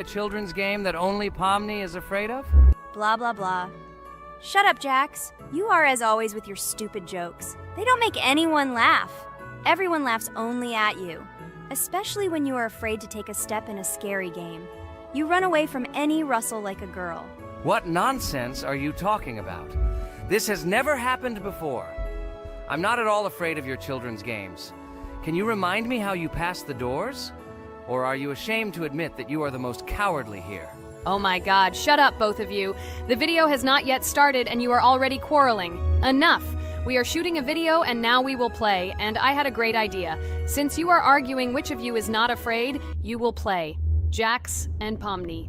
A children's game that only Pomni is afraid of? Blah, blah, blah. Shut up, Jax. You are as always with your stupid jokes. They don't make anyone laugh. Everyone laughs only at you, especially when you are afraid to take a step in a scary game. You run away from any rustle like a girl. What nonsense are you talking about? This has never happened before. I'm not at all afraid of your children's games. Can you remind me how you passed the doors? Or are you ashamed to admit that you are the most cowardly here? Oh my god, shut up, both of you. The video has not yet started and you are already quarreling. Enough! We are shooting a video and now we will play, and I had a great idea. Since you are arguing which of you is not afraid, you will play. Jax and Pomni.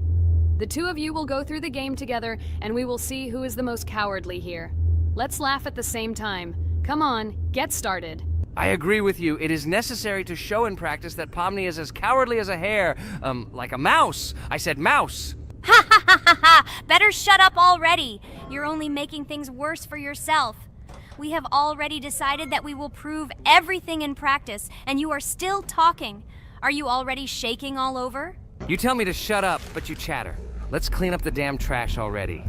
The two of you will go through the game together and we will see who is the most cowardly here. Let's laugh at the same time. Come on, get started. I agree with you. It is necessary to show in practice that Pomni is as cowardly as a hare. Like a mouse. I said mouse. Ha ha ha ha ha! Better shut up already. You're only making things worse for yourself. We have already decided that we will prove everything in practice, and you are still talking. Are you already shaking all over? You tell me to shut up, but you chatter. Let's clean up the damn trash already.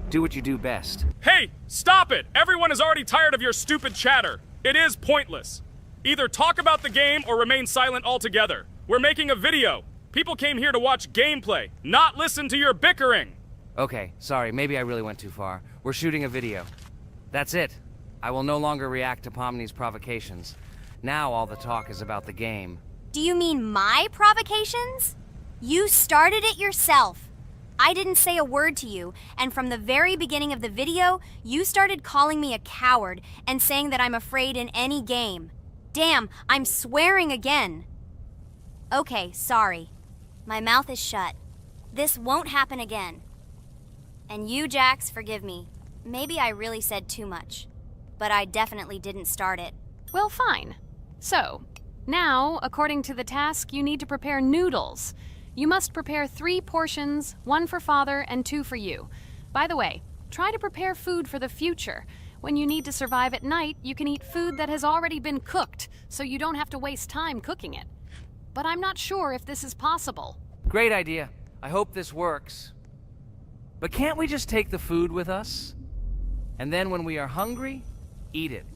Do what you do best. Hey, stop it! Everyone is already tired of your stupid chatter. It is pointless. Either talk about the game or remain silent altogether. We're making a video. People came here to watch gameplay, not listen to your bickering. Okay, sorry, maybe I really went too far. We're shooting a video. That's it. I will no longer react to Pomni's provocations. Now all the talk is about the game. Do you mean my provocations? You started it yourself. I didn't say a word to you, and from the very beginning of the video, you started calling me a coward and saying that I'm afraid in any game. Damn, I'm swearing again. Okay, sorry. My mouth is shut. This won't happen again. And you, Jax, forgive me. Maybe I really said too much, but I definitely didn't start it. Well, fine. So, now, according to the task, you need to prepare noodles. You must prepare 3 portions, 1 for Father and 2 for you. By the way, try to prepare food for the future. When you need to survive at night, you can eat food that has already been cooked, so you don't have to waste time cooking it. But I'm not sure if this is possible. Great idea. I hope this works. But can't we just take the food with us? And then when we are hungry, eat it.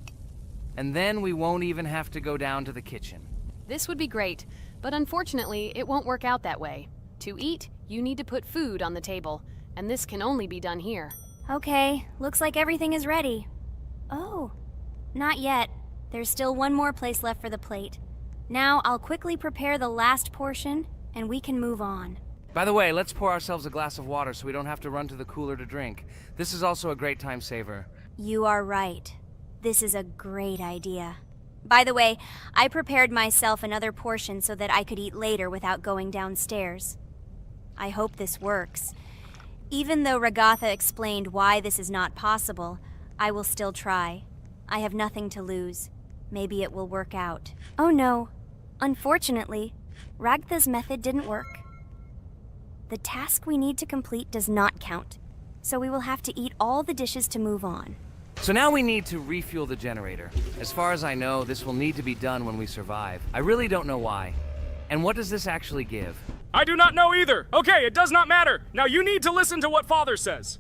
And then we won't even have to go down to the kitchen. This would be great, but unfortunately, it won't work out that way. To eat, you need to put food on the table, and this can only be done here. Okay, looks like everything is ready. Oh, not yet. There's still one more place left for the plate. Now I'll quickly prepare the last portion, and we can move on. By the way, let's pour ourselves a glass of water so we don't have to run to the cooler to drink. This is also a great time saver. You are right. This is a great idea. By the way, I prepared myself another portion so that I could eat later without going downstairs. I hope this works. Even though Ragatha explained why this is not possible, I will still try. I have nothing to lose. Maybe it will work out. Oh no. Unfortunately, Ragatha's method didn't work. The task we need to complete does not count, so we will have to eat all the dishes to move on. So now we need to refuel the generator. As far as I know, this will need to be done when we survive. I really don't know why. And what does this actually give? I do not know either. Okay, it does not matter. Now you need to listen to what Father says.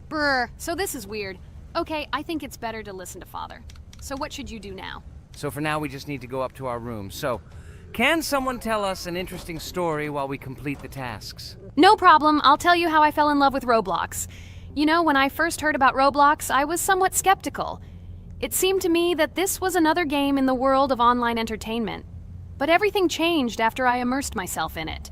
Brr, so this is weird. Okay, I think it's better to listen to Father. So what should you do now? So for now, we just need to go up to our room. So, can someone tell us an interesting story while we complete the tasks? No problem, I'll tell you how I fell in love with Roblox. You know, when I first heard about Roblox, I was somewhat skeptical. It seemed to me that this was another game in the world of online entertainment. But everything changed after I immersed myself in it.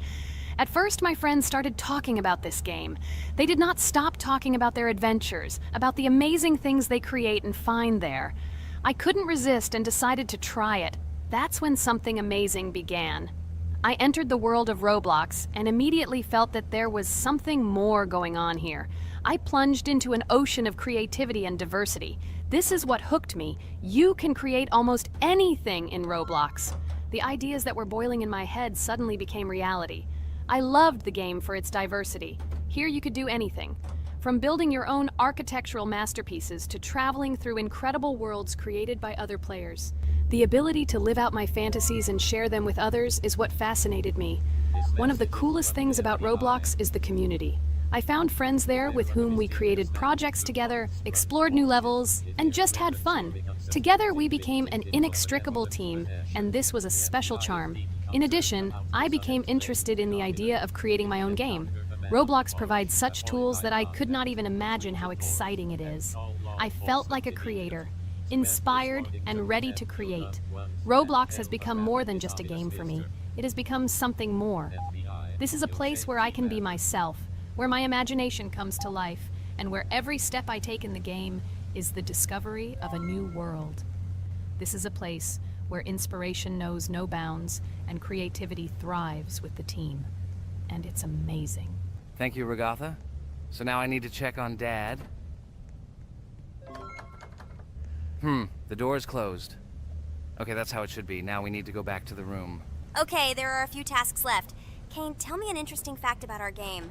At first, my friends started talking about this game. They did not stop talking about their adventures, about the amazing things they create and find there. I couldn't resist and decided to try it. That's when something amazing began. I entered the world of Roblox and immediately felt that there was something more going on here. I plunged into an ocean of creativity and diversity. This is what hooked me. You can create almost anything in Roblox. The ideas that were boiling in my head suddenly became reality. I loved the game for its diversity. Here you could do anything. From building your own architectural masterpieces to traveling through incredible worlds created by other players. The ability to live out my fantasies and share them with others is what fascinated me. One of the coolest things about Roblox is the community. I found friends there with whom we created projects together, explored new levels, and just had fun. Together we became an inextricable team, and this was a special charm. In addition, I became interested in the idea of creating my own game. Roblox provides such tools that I could not even imagine how exciting it is. I felt like a creator, inspired and ready to create. Roblox has become more than just a game for me. It has become something more. This is a place where I can be myself, where my imagination comes to life, and where every step I take in the game is the discovery of a new world. This is a place where inspiration knows no bounds and creativity thrives with the team. And it's amazing. Thank you, Regatha. So now I need to check on Dad. The door is closed. Okay, that's how it should be. Now we need to go back to the room. Okay, there are a few tasks left. Kane, tell me an interesting fact about our game.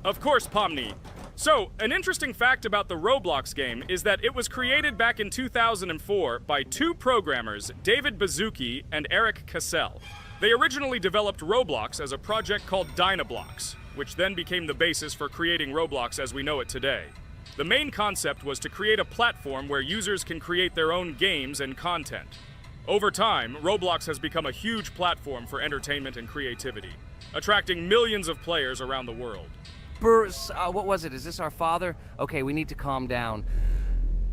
Of course, Pomni. So, an interesting fact about the Roblox game is that it was created back in 2004 by two programmers, David Baszucki and Eric Cassell. They originally developed Roblox as a project called Dynablox, which then became the basis for creating Roblox as we know it today. The main concept was to create a platform where users can create their own games and content. Over time, Roblox has become a huge platform for entertainment and creativity, attracting millions of players around the world. What was it? Is this our father? Okay, we need to calm down.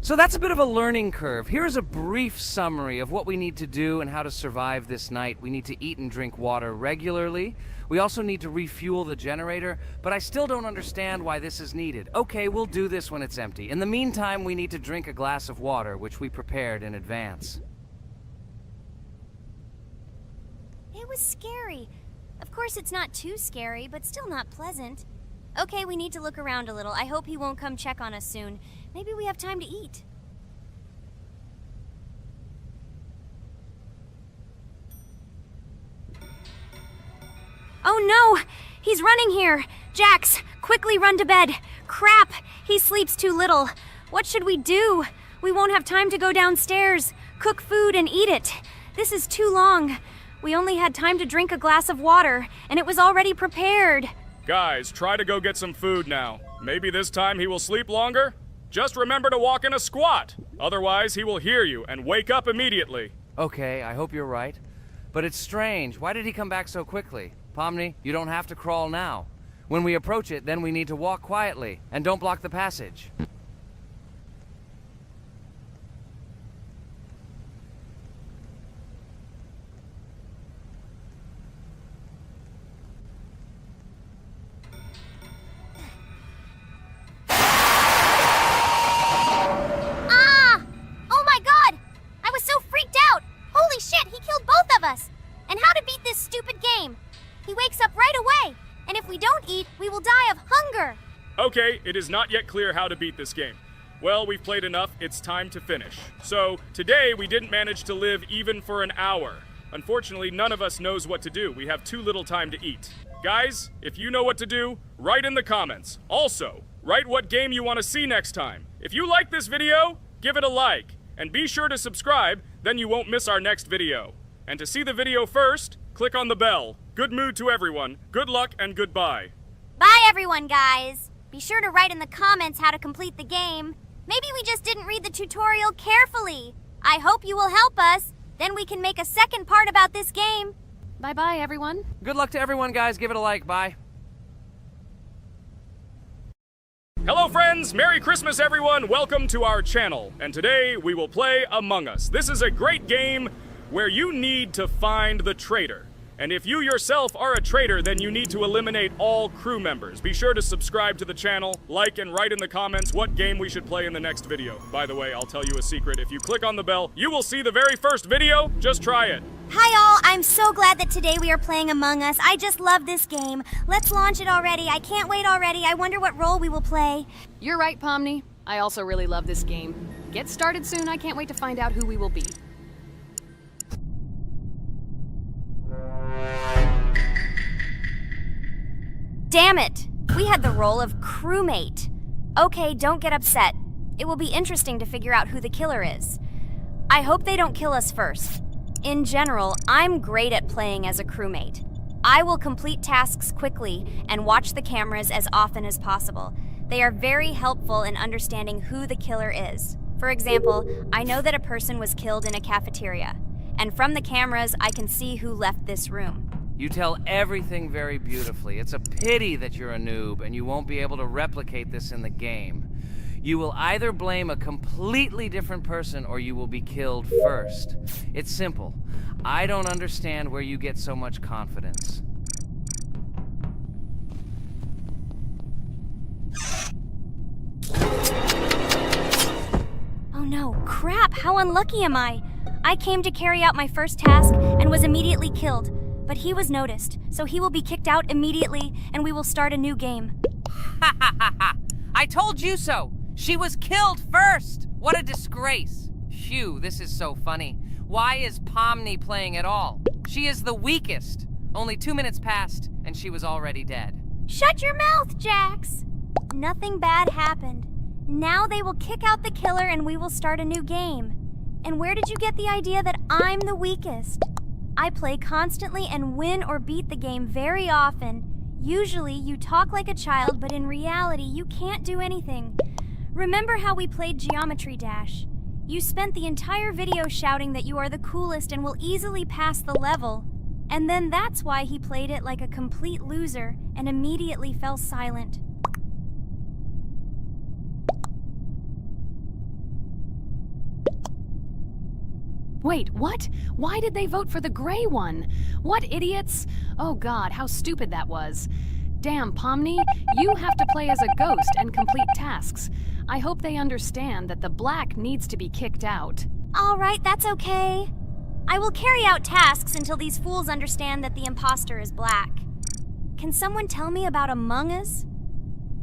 So that's a bit of a learning curve. Here's a brief summary of what we need to do and how to survive this night. We need to eat and drink water regularly. We also need to refuel the generator, but I still don't understand why this is needed. Okay, we'll do this when it's empty. In the meantime, we need to drink a glass of water, which we prepared in advance. It was scary. Of course, it's not too scary, but still not pleasant. Okay, we need to look around a little. I hope he won't come check on us soon. Maybe we have time to eat. Oh no! He's running here! Jax, quickly run to bed! Crap! He sleeps too little. What should we do? We won't have time to go downstairs, cook food, and eat it. This is too long. We only had time to drink a glass of water, and it was already prepared. Guys, try to go get some food now. Maybe this time he will sleep longer? Just remember to walk in a squat. Otherwise, he will hear you and wake up immediately. Okay, I hope you're right. But it's strange. Why did he come back so quickly? Pomni, you don't have to crawl now. When we approach it, then we need to walk quietly. And don't block the passage. And how to beat this stupid game. He wakes up right away, and if we don't eat, we will die of hunger. Okay, it is not yet clear how to beat this game. Well, we've played enough, it's time to finish. So, today we didn't manage to live even for an hour. Unfortunately, none of us knows what to do. We have too little time to eat. Guys, if you know what to do, write in the comments. Also, write what game you want to see next time. If you like this video, give it a like. And be sure to subscribe, then you won't miss our next video. And to see the video first, click on the bell. Good mood to everyone. Good luck and goodbye. Bye everyone, guys. Be sure to write in the comments how to complete the game. Maybe we just didn't read the tutorial carefully. I hope you will help us. Then we can make a second part about this game. Bye-bye, everyone. Good luck to everyone, guys. Give it a like. Bye. Hello friends, Merry Christmas everyone. Welcome to our channel. And today we will play Among Us. This is a great game where you need to find the traitor. And if you yourself are a traitor, then you need to eliminate all crew members. Be sure to subscribe to the channel, like, and write in the comments what game we should play in the next video. By the way, I'll tell you a secret. If you click on the bell, you will see the very first video. Just try it. Hi all, I'm so glad that today we are playing Among Us. I just love this game. Let's launch it already. I can't wait already. I wonder what role we will play. You're right, Pomni. I also really love this game. Get started soon. I can't wait to find out who we will be. Damn it! We had the role of crewmate. Okay, don't get upset. It will be interesting to figure out who the killer is. I hope they don't kill us first. In general, I'm great at playing as a crewmate. I will complete tasks quickly and watch the cameras as often as possible. They are very helpful in understanding who the killer is. For example, I know that a person was killed in a cafeteria, and from the cameras, I can see who left this room. You tell everything very beautifully. It's a pity that you're a noob and you won't be able to replicate this in the game. You will either blame a completely different person or you will be killed first. It's simple. I don't understand where you get so much confidence. Oh no, crap, how unlucky am I? I came to carry out my first task and was immediately killed. But he was noticed, so he will be kicked out immediately, and we will start a new game. Ha ha ha ha! I told you so! She was killed first! What a disgrace! Phew, this is so funny. Why is Pomni playing at all? She is the weakest. Only 2 minutes passed, and she was already dead. Shut your mouth, Jax! Nothing bad happened. Now they will kick out the killer and we will start a new game. And where did you get the idea that I'm the weakest? I play constantly and win or beat the game very often. Usually you talk like a child, but in reality you can't do anything. Remember how we played Geometry Dash? You spent the entire video shouting that you are the coolest and will easily pass the level. And then that's why he played it like a complete loser and immediately fell silent. Wait, what? Why did they vote for the gray one? What idiots? Oh god, how stupid that was. Damn, Pomni, you have to play as a ghost and complete tasks. I hope they understand that the black needs to be kicked out. All right, that's okay. I will carry out tasks until these fools understand that the imposter is black. Can someone tell me about Among Us?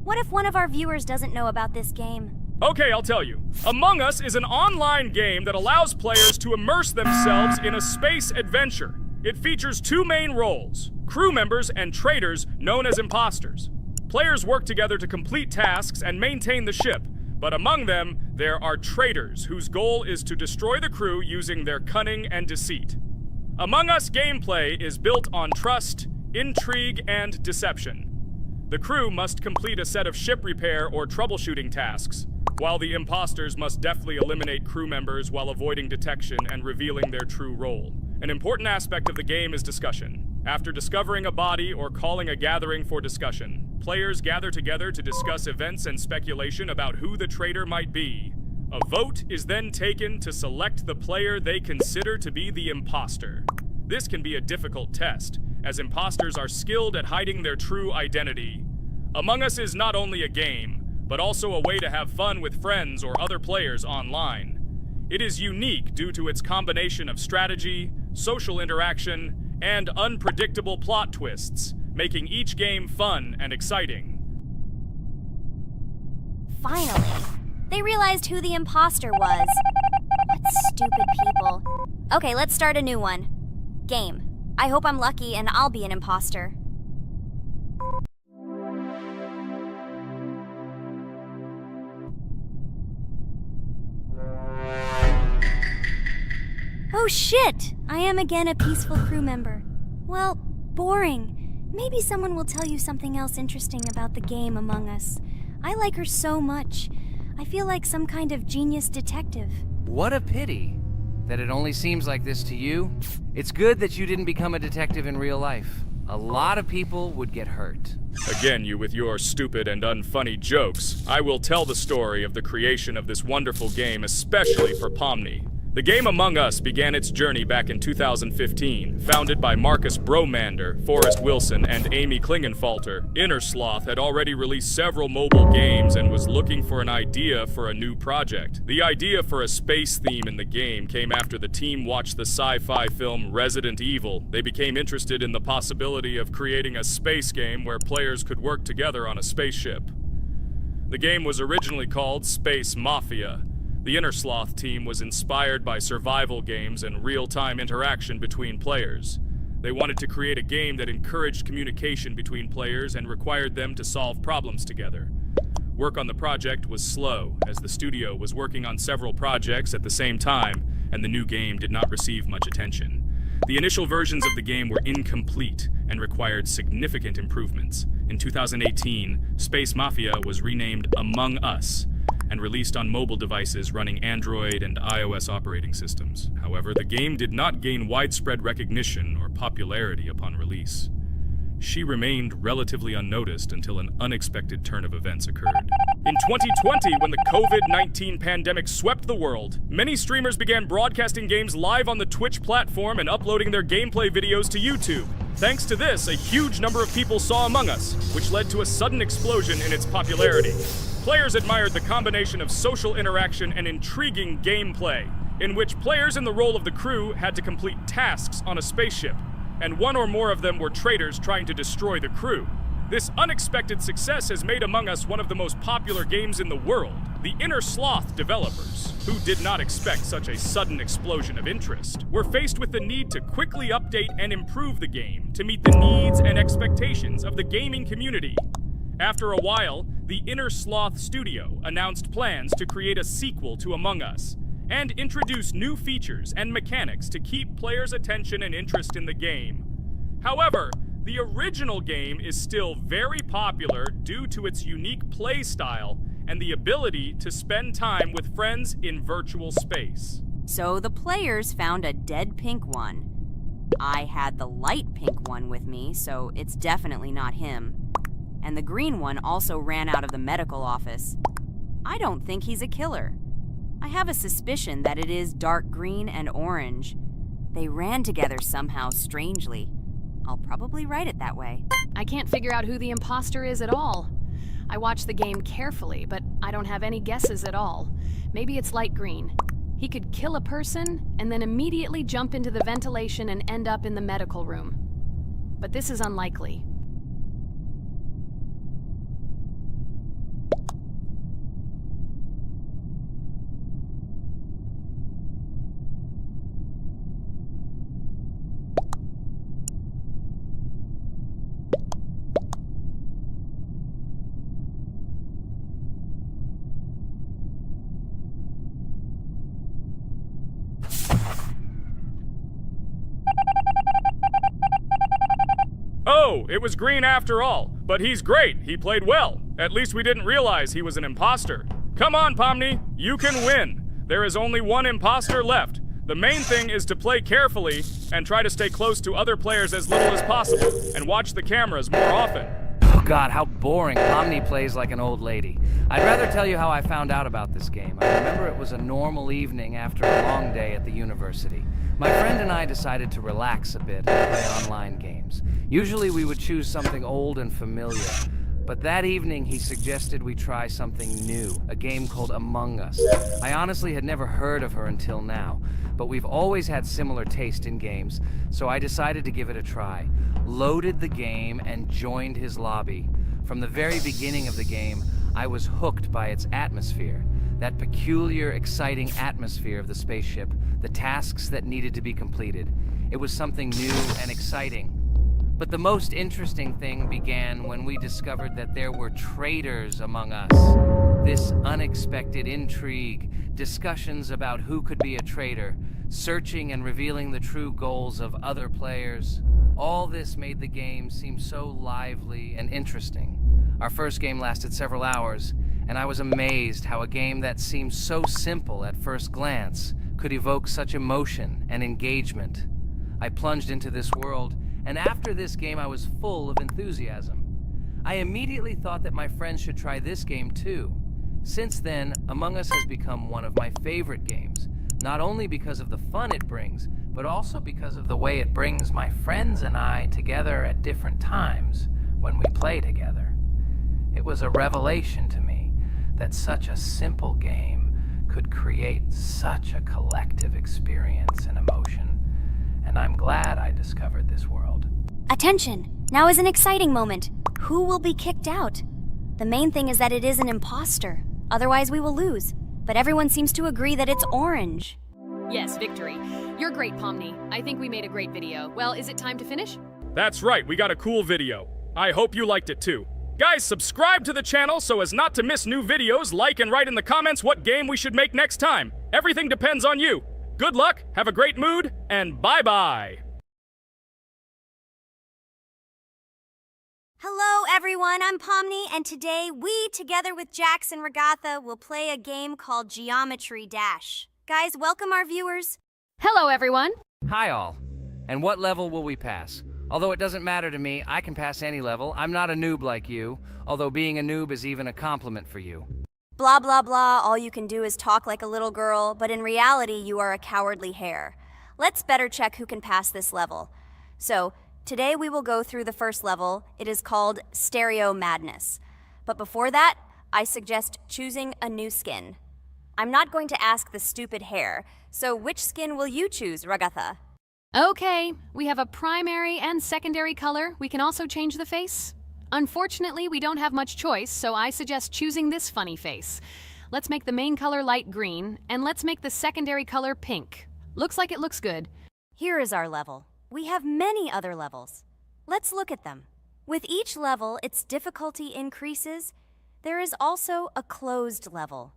What if one of our viewers doesn't know about this game? Okay, I'll tell you. Among Us is an online game that allows players to immerse themselves in a space adventure. It features 2 main roles, crew members and traitors known as imposters. Players work together to complete tasks and maintain the ship, but among them, there are traitors whose goal is to destroy the crew using their cunning and deceit. Among Us gameplay is built on trust, intrigue, and deception. The crew must complete a set of ship repair or troubleshooting tasks, while the imposters must deftly eliminate crew members while avoiding detection and revealing their true role. An important aspect of the game is discussion. After discovering a body or calling a gathering for discussion, players gather together to discuss events and speculation about who the traitor might be. A vote is then taken to select the player they consider to be the imposter. This can be a difficult test, as imposters are skilled at hiding their true identity. Among Us is not only a game, but also a way to have fun with friends or other players online. It is unique due to its combination of strategy, social interaction, and unpredictable plot twists, making each game fun and exciting. Finally, they realized who the imposter was. What stupid people. Okay, let's start a new one. Game. I hope I'm lucky and I'll be an imposter. Oh shit! I am again a peaceful crew member. Well, boring. Maybe someone will tell you something else interesting about the game Among Us. I like her so much. I feel like some kind of genius detective. What a pity that it only seems like this to you. It's good that you didn't become a detective in real life. A lot of people would get hurt. Again, you with your stupid and unfunny jokes. I will tell the story of the creation of this wonderful game, especially for Pomni. The game Among Us began its journey back in 2015. Founded by Marcus Bromander, Forrest Wilson, and Amy Klingenfalter, Innersloth had already released several mobile games and was looking for an idea for a new project. The idea for a space theme in the game came after the team watched the sci-fi film Resident Evil. They became interested in the possibility of creating a space game where players could work together on a spaceship. The game was originally called Space Mafia. The Innersloth team was inspired by survival games and real-time interaction between players. They wanted to create a game that encouraged communication between players and required them to solve problems together. Work on the project was slow, as the studio was working on several projects at the same time, and the new game did not receive much attention. The initial versions of the game were incomplete and required significant improvements. In 2018, Space Mafia was renamed Among Us and released on mobile devices running Android and iOS operating systems. However, the game did not gain widespread recognition or popularity upon release. She remained relatively unnoticed until an unexpected turn of events occurred. In 2020, when the COVID-19 pandemic swept the world, many streamers began broadcasting games live on the Twitch platform and uploading their gameplay videos to YouTube. Thanks to this, a huge number of people saw Among Us, which led to a sudden explosion in its popularity. Players admired the combination of social interaction and intriguing gameplay, in which players in the role of the crew had to complete tasks on a spaceship, and one or more of them were traitors trying to destroy the crew. This unexpected success has made Among Us one of the most popular games in the world. The Innersloth developers, who did not expect such a sudden explosion of interest, were faced with the need to quickly update and improve the game to meet the needs and expectations of the gaming community. After a while, the Innersloth studio announced plans to create a sequel to Among Us and introduce new features and mechanics to keep players' attention and interest in the game. However, the original game is still very popular due to its unique play style and the ability to spend time with friends in virtual space. So the players found a dead pink one. I had the light pink one with me, so it's definitely not him. And the green one also ran out of the medical office. I don't think he's a killer. I have a suspicion that it is dark green and orange. They ran together somehow strangely. I'll probably write it that way. I can't figure out who the imposter is at all. I watched the game carefully, but I don't have any guesses at all. Maybe it's light green. He could kill a person and then immediately jump into the ventilation and end up in the medical room. But this is unlikely. Oh, it was green after all. But he's great. He played well. At least we didn't realize he was an imposter. Come on, Pomni. You can win. There is only one imposter left. The main thing is to play carefully and try to stay close to other players as little as possible and watch the cameras more often. Oh God, how boring. Pomni plays like an old lady. I'd rather tell you how I found out about this game. I remember it was a normal evening after a long day at the university. My friend and I decided to relax a bit and play online games. Usually we would choose something old and familiar, but that evening he suggested we try something new, a game called Among Us. I honestly had never heard of her until now, but we've always had similar taste in games, so I decided to give it a try. Loaded the game and joined his lobby. From the very beginning of the game, I was hooked by its atmosphere. That peculiar, exciting atmosphere of the spaceship, the tasks that needed to be completed. It was something new and exciting. But the most interesting thing began when we discovered that there were traitors among us. This unexpected intrigue, discussions about who could be a traitor, searching and revealing the true goals of other players. All this made the game seem so lively and interesting. Our first game lasted several hours, and I was amazed how a game that seemed so simple at first glance could evoke such emotion and engagement. I plunged into this world, and after this game I was full of enthusiasm. I immediately thought that my friends should try this game too. Since then, Among Us has become one of my favorite games. not only because of the fun it brings, but also because of the way it brings my friends and I together at different times when we play together. It was a revelation to me that such a simple game could create such a collective experience and emotion, and I'm glad I discovered this world. Attention! Now is an exciting moment. Who will be kicked out? The main thing is that it is an imposter. Otherwise, we will lose. But everyone seems to agree that it's orange. Yes, victory. You're great, Pomni. I think we made a great video. Well, is it time to finish? That's right, we got a cool video. I hope you liked it too. Guys, subscribe to the channel so as not to miss new videos, like and write in the comments what game we should make next time. Everything depends on you. Good luck, have a great mood, and bye-bye. Hello, everyone. I'm Pomni, and today we, together with Jax and Ragatha, will play a game called Geometry Dash. Guys, welcome our viewers. Hello, everyone. Hi all. And what level will we pass? Although it doesn't matter to me, I can pass any level. I'm not a noob like you, although being a noob is even a compliment for you. Blah, blah, blah. All you can do is talk like a little girl, but in reality, you are a cowardly hare. Let's better check who can pass this level. So, today we will go through the first level. It is called Stereo Madness. But before that, I suggest choosing a new skin. I'm not going to ask the stupid hare, so which skin will you choose, Ragatha? Okay, we have a primary and secondary color. We can also change the face. Unfortunately, we don't have much choice, so I suggest choosing this funny face. Let's make the main color light green, and let's make the secondary color pink. Looks like it looks good. Here is our level. We have many other levels. Let's look at them. With each level, its difficulty increases. There is also a closed level.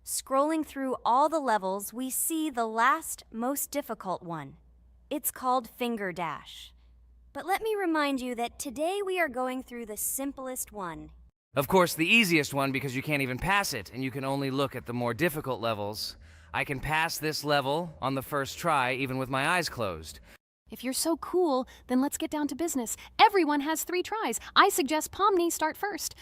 Scrolling through all the levels, we see the last, most difficult one. It's called Finger Dash. But let me remind you that today we are going through the simplest one. Of course, the easiest one because you can't even pass it, and you can only look at the more difficult levels. I can pass this level on the first try, even with my eyes closed. If you're so cool, then let's get down to business. Everyone has 3 tries. I suggest Pomni start first.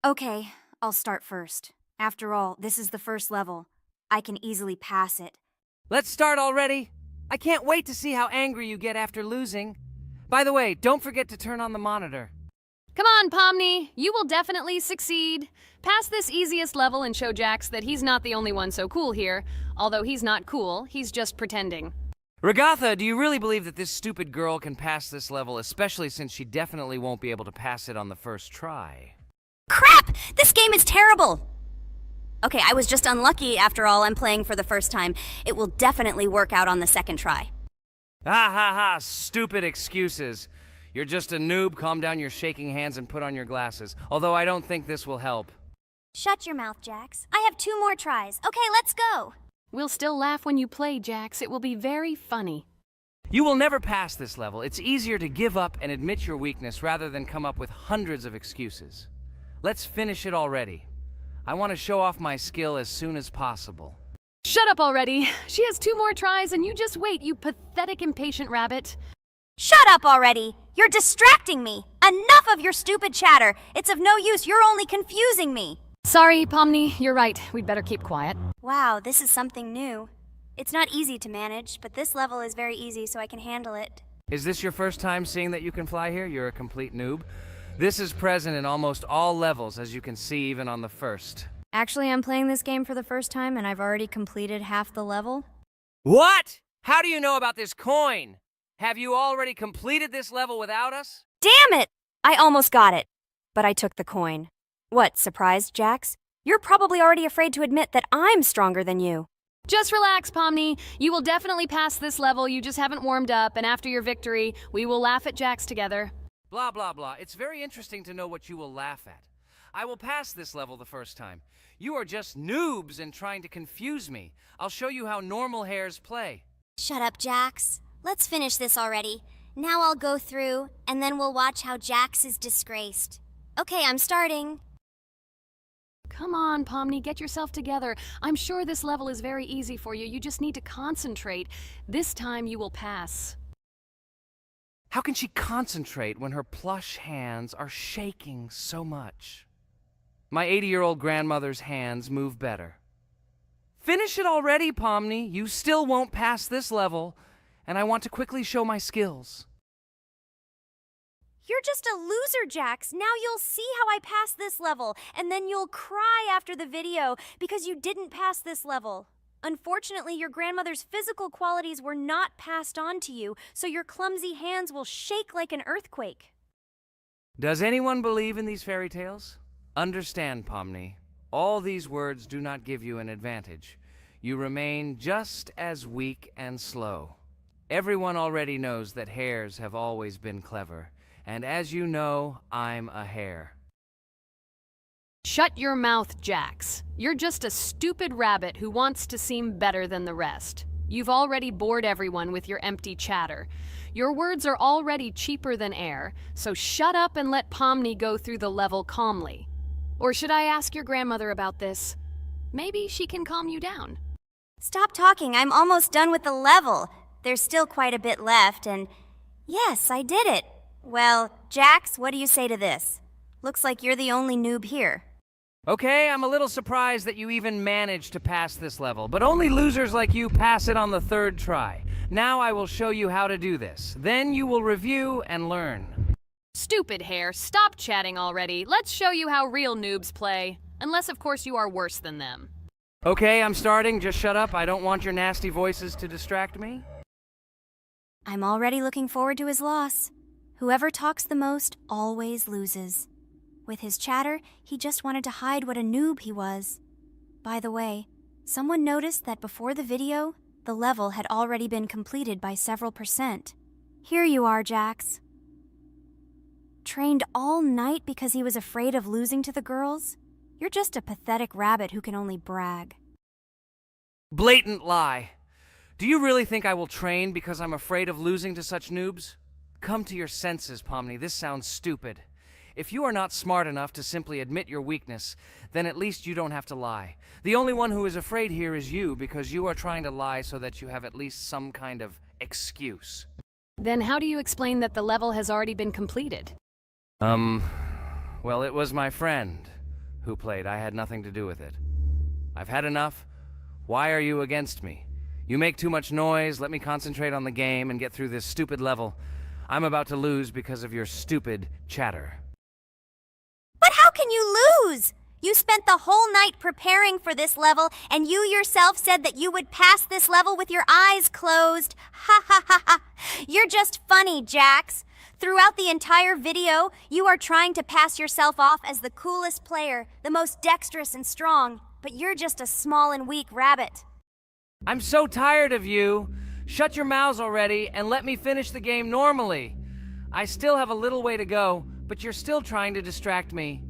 Okay, I'll start first. After all, this is the first level. I can easily pass it. Let's start already. I can't wait to see how angry you get after losing. By the way, don't forget to turn on the monitor. Come on, Pomni. You will definitely succeed. Pass this easiest level and show Jax that he's not the only one so cool here. Although he's not cool, he's just pretending. Ragatha, do you really believe that this stupid girl can pass this level, especially since she definitely won't be able to pass it on the first try? Crap! This game is terrible! Okay, I was just unlucky. After all, I'm playing for the first time. It will definitely work out on the second try. Ha ha ha, stupid excuses. You're just a noob, calm down your shaking hands and put on your glasses. Although I don't think this will help. Shut your mouth, Jax. I have 2 more tries. Okay, let's go! We'll still laugh when you play, Jax. It will be very funny. You will never pass this level. It's easier to give up and admit your weakness rather than come up with hundreds of excuses. Let's finish it already. I want to show off my skill as soon as possible. Shut up already. She has 2 more tries and you just wait, you pathetic impatient rabbit. Shut up already! You're distracting me! Enough of your stupid chatter! It's of no use, you're only confusing me! Sorry, Pomni, you're right. We'd better keep quiet. Wow, this is something new. It's not easy to manage, but this level is very easy, so I can handle it. Is this your first time seeing that you can fly here? You're a complete noob. This is present in almost all levels, as you can see even on the first. Actually, I'm playing this game for the first time, and I've already completed half the level. What? How do you know about this coin? Have you already completed this level without us? Damn it! I almost got it, but I took the coin. What, surprised, Jax? You're probably already afraid to admit that I'm stronger than you. Just relax, Pomni. You will definitely pass this level, you just haven't warmed up, and after your victory, we will laugh at Jax together. Blah, blah, blah. It's very interesting to know what you will laugh at. I will pass this level the first time. You are just noobs and trying to confuse me. I'll show you how normal hares play. Shut up, Jax. Let's finish this already. Now I'll go through, and then we'll watch how Jax is disgraced. Okay, I'm starting. Come on, Pomni, get yourself together. I'm sure this level is very easy for you. You just need to concentrate. This time you will pass. How can she concentrate when her plush hands are shaking so much? My 80-year-old grandmother's hands move better. Finish it already, Pomni. You still won't pass this level, and I want to quickly show my skills. You're just a loser, Jax. Now you'll see how I pass this level, and then you'll cry after the video because you didn't pass this level. Unfortunately, your grandmother's physical qualities were not passed on to you, so your clumsy hands will shake like an earthquake. Does anyone believe in these fairy tales? Understand, Pomni. All these words do not give you an advantage. You remain just as weak and slow. Everyone already knows that hares have always been clever. And as you know, I'm a hare. Shut your mouth, Jax. You're just a stupid rabbit who wants to seem better than the rest. You've already bored everyone with your empty chatter. Your words are already cheaper than air, so shut up and let Pomni go through the level calmly. Or should I ask your grandmother about this? Maybe she can calm you down. Stop talking. I'm almost done with the level. There's still quite a bit left, and yes, I did it. Well, Jax, what do you say to this? Looks like you're the only noob here. Okay, I'm a little surprised that you even managed to pass this level, but only losers like you pass it on the third try. Now I will show you how to do this. Then you will review and learn. Stupid hare, stop chatting already. Let's show you how real noobs play. Unless, of course, you are worse than them. Okay, I'm starting. Just shut up. I don't want your nasty voices to distract me. I'm already looking forward to his loss. Whoever talks the most always loses. With his chatter, he just wanted to hide what a noob he was. By the way, someone noticed that before the video, the level had already been completed by several %. Here you are, Jax. Trained all night because he was afraid of losing to the girls? You're just a pathetic rabbit who can only brag. Blatant lie. Do you really think I will train because I'm afraid of losing to such noobs? Come to your senses, Pomni. This sounds stupid. If you are not smart enough to simply admit your weakness, then at least you don't have to lie. The only one who is afraid here is you, because you are trying to lie so that you have at least some kind of excuse. Then how do you explain that the level has already been completed? Well, it was my friend who played. I had nothing to do with it. I've had enough. Why are you against me? You make too much noise. Let me concentrate on the game and get through this stupid level. I'm about to lose because of your stupid chatter. But how can you lose? You spent the whole night preparing for this level, and you yourself said that you would pass this level with your eyes closed. Ha ha ha ha. You're just funny, Jax. Throughout the entire video, you are trying to pass yourself off as the coolest player, the most dexterous and strong, but you're just a small and weak rabbit. I'm so tired of you. Shut your mouths already and let me finish the game normally. I still have a little way to go, but you're still trying to distract me.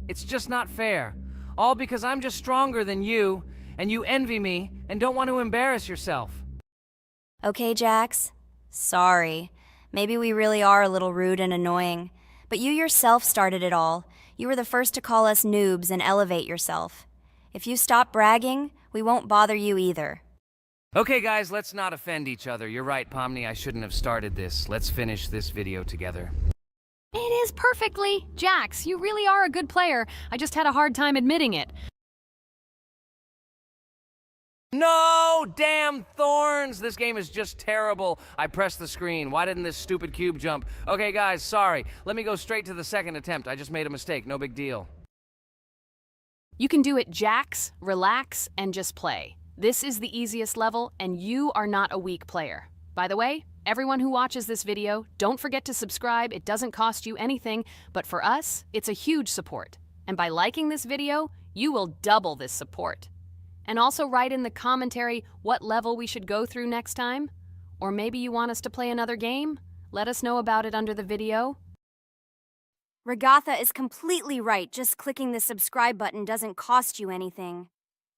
It's just not fair. All because I'm just stronger than you, and you envy me and don't want to embarrass yourself. Okay, Jax. Sorry. Maybe we really are a little rude and annoying. But you yourself started it all. You were the first to call us noobs and elevate yourself. If you stop bragging, we won't bother you either. Okay, guys, let's not offend each other. You're right, Pomni, I shouldn't have started this. Let's finish this video together. It is perfectly. Jax, you really are a good player. I just had a hard time admitting it. No! Damn thorns! This game is just terrible. I pressed the screen. Why didn't this stupid cube jump? Okay, guys, sorry. Let me go straight to the second attempt. I just made a mistake. No big deal. You can do it, Jax, relax, and just play. This is the easiest level, and you are not a weak player. By the way, everyone who watches this video, don't forget to subscribe. It doesn't cost you anything, but for us, it's a huge support. And by liking this video, you will double this support. And also write in the commentary what level we should go through next time. Or maybe you want us to play another game? Let us know about it under the video. Regatha is completely right. Just clicking the subscribe button doesn't cost you anything.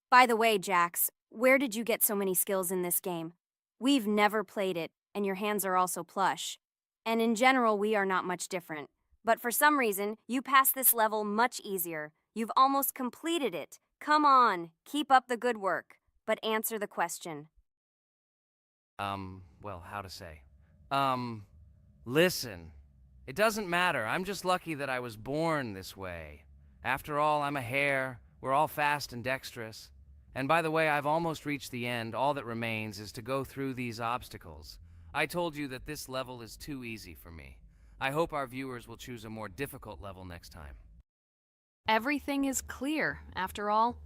By the way, Jax, where did you get so many skills in this game? We've never played it, and your hands are also plush. And in general, we are not much different. But for some reason, you passed this level much easier. You've almost completed it. Come on, keep up the good work. But answer the question. Well, how to say? Listen. It doesn't matter. I'm just lucky that I was born this way. After all, I'm a hare. We're all fast and dexterous. And by the way, I've almost reached the end. All that remains is to go through these obstacles. I told you that this level is too easy for me. I hope our viewers will choose a more difficult level next time. Everything is clear, after all.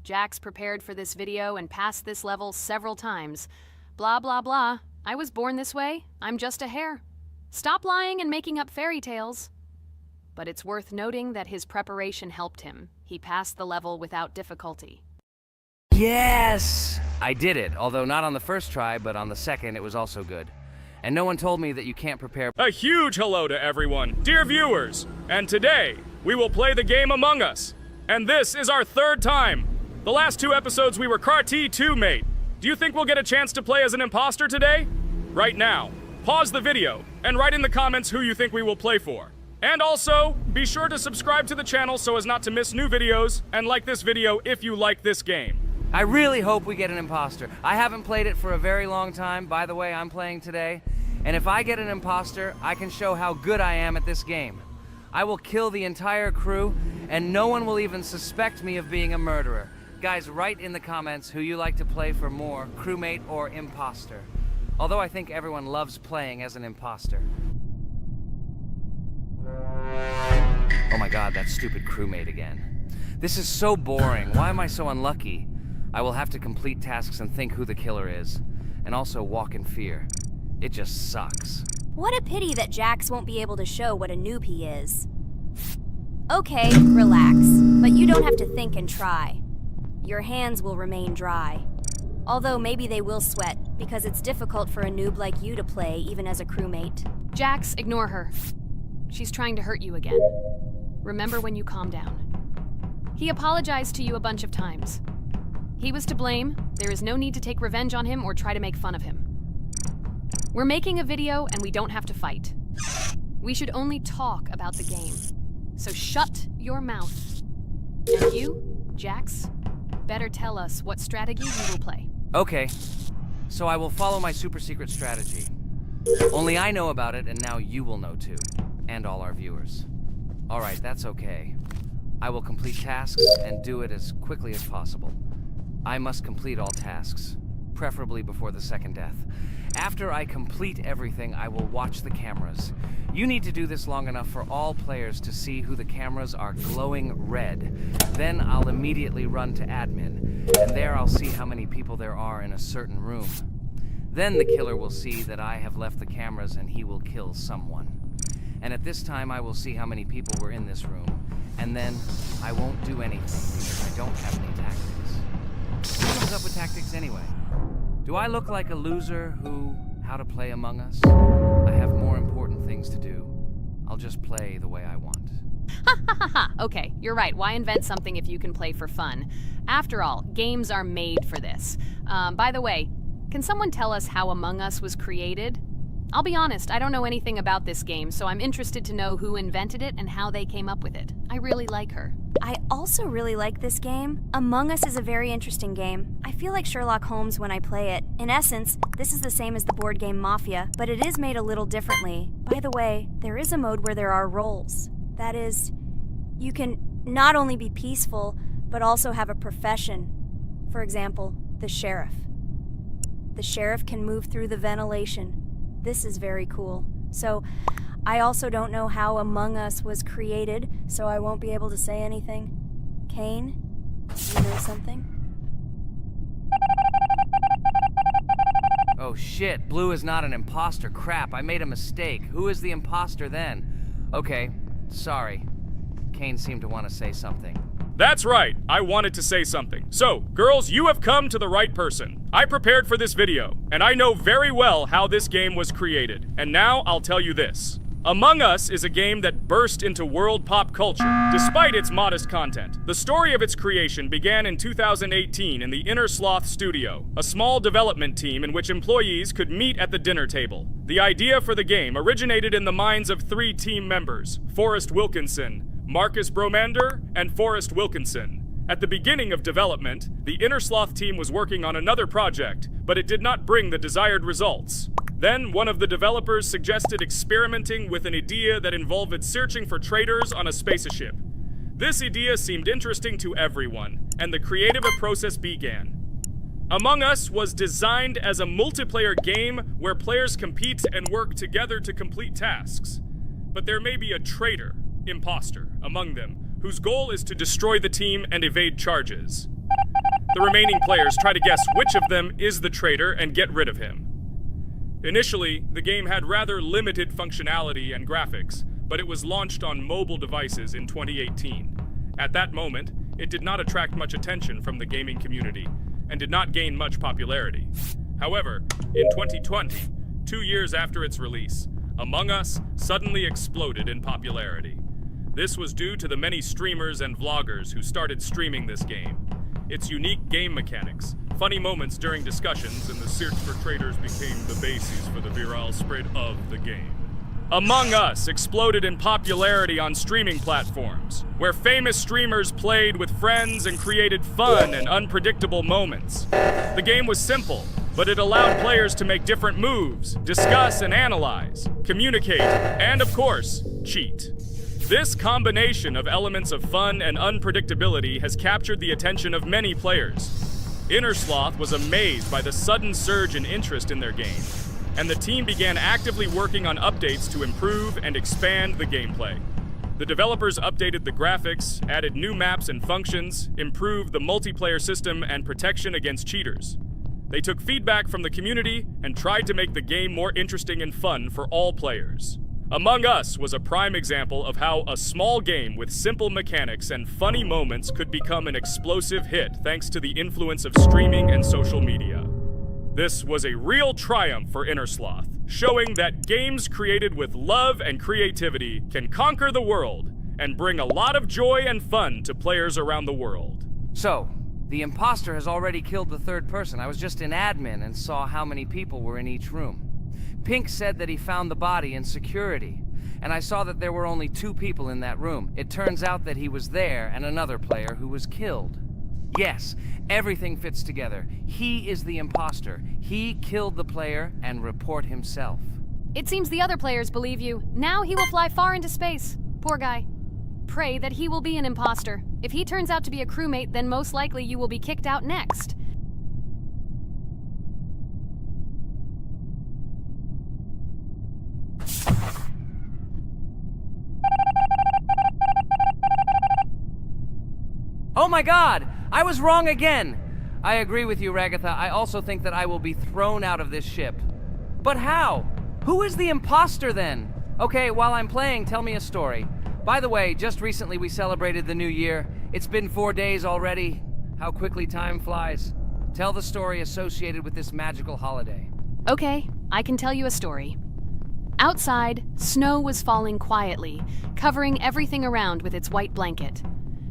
Jax prepared for this video and passed this level several times. Blah, blah, blah. I was born this way. I'm just a hare. Stop lying and making up fairy tales. But it's worth noting that his preparation helped him. He passed the level without difficulty. Yes! I did it, although not on the first try, but on the second it was also good. And no one told me that you can't prepare. A huge hello to everyone, dear viewers. And today, we will play the game Among Us. And this is our third time. The last 2 episodes we were CAR-T 2 mate. Do you think we'll get a chance to play as an imposter today? Right now, pause the video and write in the comments who you think we will play for. And also, be sure to subscribe to the channel so as not to miss new videos, and like this video if you like this game. I really hope we get an imposter. I haven't played it for a very long time. By the way, I'm playing today. And if I get an imposter, I can show how good I am at this game. I will kill the entire crew, and no one will even suspect me of being a murderer. Guys, write in the comments who you like to play for more, crewmate or imposter. Although I think everyone loves playing as an imposter. Oh my god, that stupid crewmate again. This is so boring. Why am I so unlucky? I will have to complete tasks and think who the killer is, and also walk in fear. It just sucks. What a pity that Jax won't be able to show what a noob he is. Okay, relax, but you don't have to think and try. Your hands will remain dry. Although maybe they will sweat, because it's difficult for a noob like you to play even as a crewmate. Jax, ignore her. She's trying to hurt you again. Remember when you calm down. He apologized to you a bunch of times. He was to blame. There is no need to take revenge on him or try to make fun of him. We're making a video and we don't have to fight. We should only talk about the game. So shut your mouth. And you, Jax, better tell us what strategy you will play. Okay, so I will follow my super secret strategy. Only I know about it, and now you will know too. And all our viewers. Alright, that's okay. I will complete tasks and do it as quickly as possible. I must complete all tasks, preferably before the second death. After I complete everything, I will watch the cameras. You need to do this long enough for all players to see who the cameras are glowing red. Then I'll immediately run to admin, and there I'll see how many people there are in a certain room. Then the killer will see that I have left the cameras and he will kill someone. And at this time I will see how many people were in this room. And then I won't do anything because I don't have any tactics. Who comes up with tactics anyway? Do I look like a loser how to play Among Us? I have more important things to do. I'll just play the way I want. Ha ha ha ha! Okay, you're right. Why invent something if you can play for fun? After all, games are made for this. By the way, can someone tell us how Among Us was created? I'll be honest, I don't know anything about this game, so I'm interested to know who invented it and how they came up with it. I really like her. I also really like this game. Among Us is a very interesting game. I feel like Sherlock Holmes when I play it. In essence, this is the same as the board game Mafia, but it is made a little differently. By the way, there is a mode where there are roles. That is, you can not only be peaceful, but also have a profession. For example, the sheriff. The sheriff can move through the ventilation. This is very cool. So, I also don't know how Among Us was created, so I won't be able to say anything. Kane, you know something? Oh shit, Blue is not an imposter. Crap, I made a mistake. Who is the imposter then? Okay, sorry. Kane seemed to want to say something. That's right, I wanted to say something. So, girls, you have come to the right person. I prepared for this video, and I know very well how this game was created. And now I'll tell you this. Among Us is a game that burst into world pop culture, despite its modest content. The story of its creation began in 2018 in the Inner Sloth Studio, a small development team in which employees could meet at the dinner table. The idea for the game originated in the minds of 3 team members, Forrest Wilkinson, Marcus Bromander, and Forrest Wilkinson. At the beginning of development, the Inner Sloth team was working on another project, but it did not bring the desired results. Then, one of the developers suggested experimenting with an idea that involved searching for traitors on a spaceship. This idea seemed interesting to everyone, and the creative process began. Among Us was designed as a multiplayer game where players compete and work together to complete tasks. But there may be a traitor, imposter, among them, whose goal is to destroy the team and evade charges. The remaining players try to guess which of them is the traitor and get rid of him. Initially, the game had rather limited functionality and graphics, but it was launched on mobile devices in 2018. At that moment, it did not attract much attention from the gaming community, and did not gain much popularity. However, in 2020, 2 years after its release, Among Us suddenly exploded in popularity. This was due to the many streamers and vloggers who started streaming this game. Its unique game mechanics, funny moments during discussions, and the search for traitors became the basis for the viral spread of the game. Among Us exploded in popularity on streaming platforms, where famous streamers played with friends and created fun and unpredictable moments. The game was simple, but it allowed players to make different moves, discuss and analyze, communicate, and of course, cheat. This combination of elements of fun and unpredictability has captured the attention of many players. Innersloth was amazed by the sudden surge in interest in their game, and the team began actively working on updates to improve and expand the gameplay. The developers updated the graphics, added new maps and functions, improved the multiplayer system and protection against cheaters. They took feedback from the community and tried to make the game more interesting and fun for all players. Among Us was a prime example of how a small game with simple mechanics and funny moments could become an explosive hit thanks to the influence of streaming and social media. This was a real triumph for Innersloth, showing that games created with love and creativity can conquer the world and bring a lot of joy and fun to players around the world. So, the imposter has already killed the third person. I was just in admin and saw how many people were in each room. Pink said that he found the body in security, and I saw that there were only 2 people in that room. It turns out that he was there and another player who was killed. Yes, everything fits together. He is the imposter. He killed the player and report himself. It seems the other players believe you. Now he will fly far into space. Poor guy. Pray that he will be an imposter. If he turns out to be a crewmate, then most likely you will be kicked out next. Oh my god! I was wrong again! I agree with you, Ragatha. I also think that I will be thrown out of this ship. But how? Who is the imposter then? Okay, while I'm playing, tell me a story. By the way, just recently we celebrated the new year. It's been 4 days already. How quickly time flies. Tell the story associated with this magical holiday. Okay, I can tell you a story. Outside, snow was falling quietly, covering everything around with its white blanket.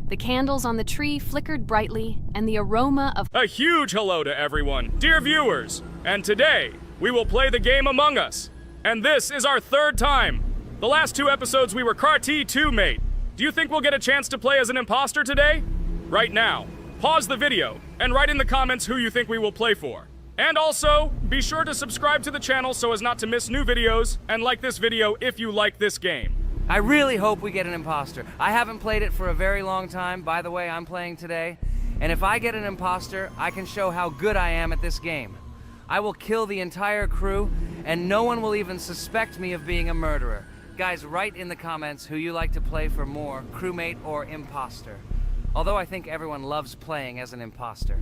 The candles on the tree flickered brightly, and the aroma of— A huge hello to everyone, dear viewers! And today, we will play the game Among Us. And this is our 3rd time. The last 2 episodes we were CAR-T 2 mate. Do you think we'll get a chance to play as an imposter today? Right now, pause the video and write in the comments who you think we will play for. And also, be sure to subscribe to the channel so as not to miss new videos, and like this video if you like this game. I really hope we get an imposter. I haven't played it for a very long time. By the way, I'm playing today. And if I get an imposter, I can show how good I am at this game. I will kill the entire crew, and no one will even suspect me of being a murderer. Guys, write in the comments who you like to play for more, crewmate or imposter. Although I think everyone loves playing as an imposter.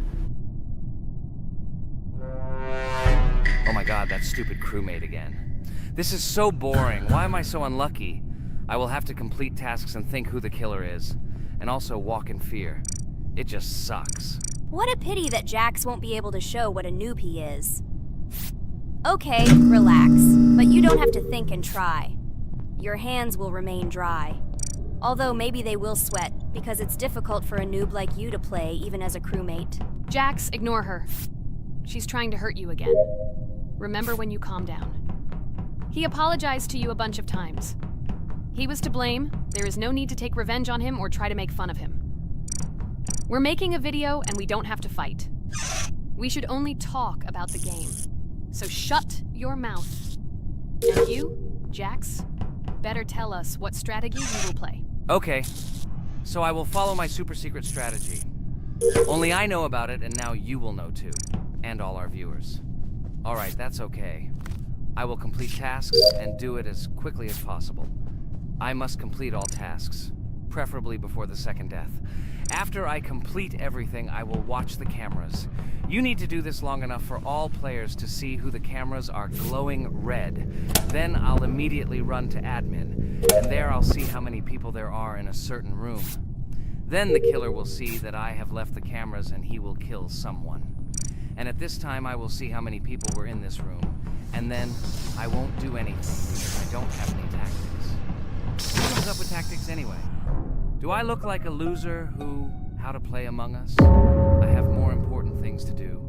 Oh my god, that stupid crewmate again. This is so boring. Why am I so unlucky? I will have to complete tasks and think who the killer is. And also walk in fear. It just sucks. What a pity that Jax won't be able to show what a noob he is. Okay, relax. But you don't have to think and try. Your hands will remain dry. Although maybe they will sweat, because it's difficult for a noob like you to play, even as a crewmate. Jax, ignore her. She's trying to hurt you again. Remember when you calm down. He apologized to you a bunch of times. He was to blame. There is no need to take revenge on him or try to make fun of him. We're making a video and we don't have to fight. We should only talk about the game. So shut your mouth. And you, Jax, better tell us what strategy you will play. Okay. so I will follow my super secret strategy. Only I know about it, and now you will know too. And all our viewers. Alright, that's okay. I will complete tasks and do it as quickly as possible. I must complete all tasks, preferably before the second death. After I complete everything, I will watch the cameras. You need to do this long enough for all players to see who the cameras are glowing red. Then I'll immediately run to admin, and there I'll see how many people there are in a certain room. Then the killer will see that I have left the cameras and he will kill someone. And at this time I will see how many people were in this room, and then I won't do anything because I don't have any tactics. Who comes up with tactics anyway? Do I look like a loser who, how to play Among Us? I have more important things to do.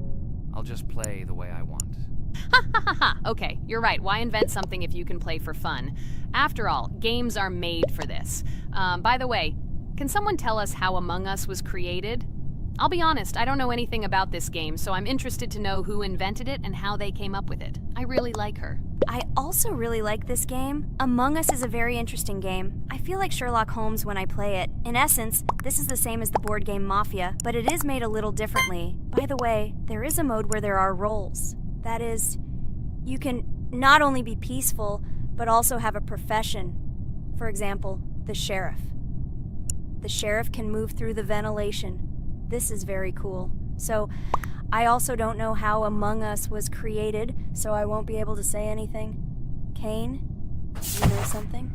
I'll just play the way I want. Ha ha ha ha! Okay, you're right. Why invent something if you can play for fun? After all, games are made for this. By the way, can someone tell us how Among Us was created? I'll be honest, I don't know anything about this game, so I'm interested to know who invented it and how they came up with it. I really like her. I also really like this game. Among Us is a very interesting game. I feel like Sherlock Holmes when I play it. In essence, this is the same as the board game Mafia, but it is made a little differently. By the way, there is a mode where there are roles. That is, you can not only be peaceful, but also have a profession. For example, the sheriff. The sheriff can move through the ventilation. This is very cool. So, I also don't know how Among Us was created, so I won't be able to say anything. Kane, you know something?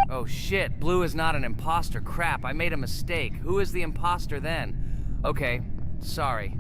Oh shit, Blue is not an imposter. Crap, I made a mistake. Who is the imposter then? Okay, sorry.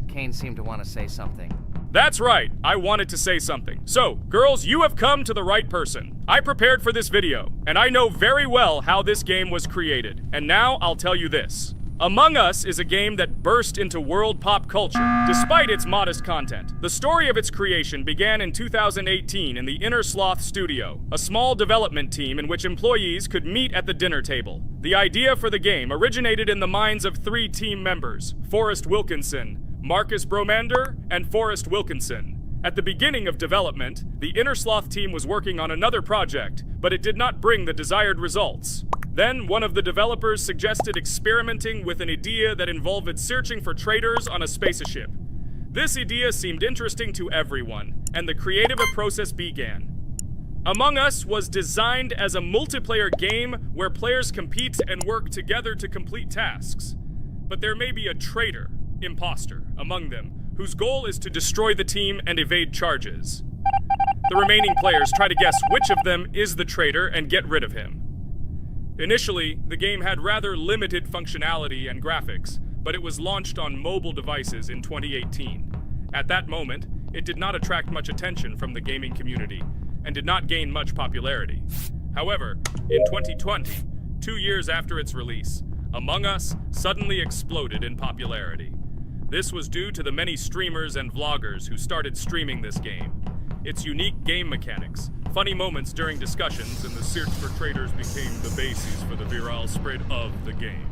Kane seemed to want to say something. That's right, I wanted to say something. So, girls, you have come to the right person. I prepared for this video, and I know very well how this game was created. And now I'll tell you this. Among Us is a game that burst into world pop culture, despite its modest content. The story of its creation began in 2018 in the Inner Sloth Studio, a small development team in which employees could meet at the dinner table. The idea for the game originated in the minds of 3 team members, Forrest Wilkinson, Marcus Bromander, and Forrest Wilkinson. At the beginning of development, the Inner Sloth team was working on another project, but it did not bring the desired results. Then, one of the developers suggested experimenting with an idea that involved searching for traitors on a spaceship. This idea seemed interesting to everyone, and the creative process began. Among Us was designed as a multiplayer game where players compete and work together to complete tasks. But there may be a traitor, imposter, among them, whose goal is to destroy the team and evade charges. The remaining players try to guess which of them is the traitor and get rid of him. Initially, the game had rather limited functionality and graphics, but it was launched on mobile devices in 2018. At that moment, it did not attract much attention from the gaming community, and did not gain much popularity. However, in 2020, 2 years after its release, Among Us suddenly exploded in popularity. This was due to the many streamers and vloggers who started streaming this game. Its unique game mechanics, funny moments during discussions, and the search for traitors became the basis for the viral spread of the game.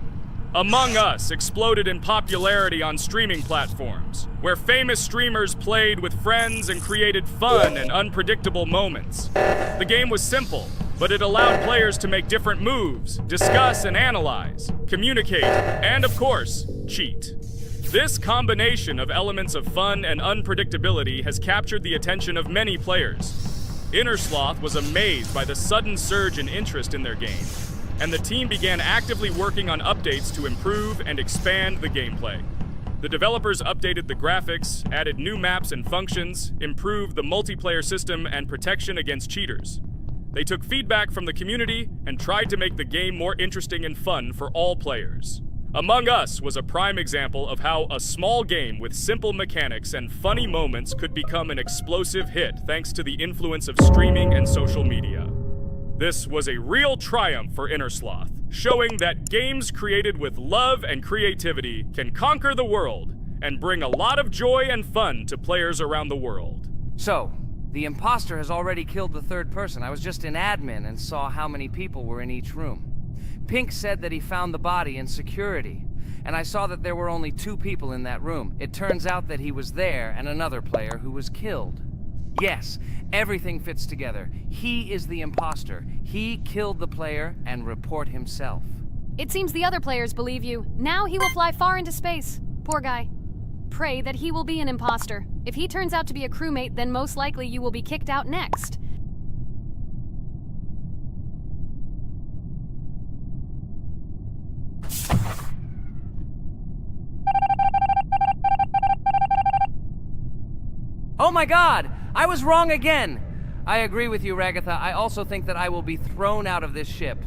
Among Us exploded in popularity on streaming platforms, where famous streamers played with friends and created fun and unpredictable moments. The game was simple, but it allowed players to make different moves, discuss and analyze, communicate, and of course, cheat. This combination of elements of fun and unpredictability has captured the attention of many players. Inner Sloth was amazed by the sudden surge in interest in their game, and the team began actively working on updates to improve and expand the gameplay. The developers updated the graphics, added new maps and functions, improved the multiplayer system and protection against cheaters. They took feedback from the community and tried to make the game more interesting and fun for all players. Among Us was a prime example of how a small game with simple mechanics and funny moments could become an explosive hit thanks to the influence of streaming and social media. This was a real triumph for Inner Sloth, showing that games created with love and creativity can conquer the world and bring a lot of joy and fun to players around the world. So, the imposter has already killed the third person. I was just in admin and saw how many people were in each room. Pink said that he found the body in security, and I saw that there were only 2 people in that room. It turns out that he was there and another player who was killed. Yes, everything fits together. He is the imposter. He killed the player and report himself. It seems the other players believe you. Now he will fly far into space. Poor guy. Pray that he will be an imposter. If he turns out to be a crewmate, then most likely you will be kicked out next. Oh my god! I was wrong again! I agree with you, Ragatha. I also think that I will be thrown out of this ship.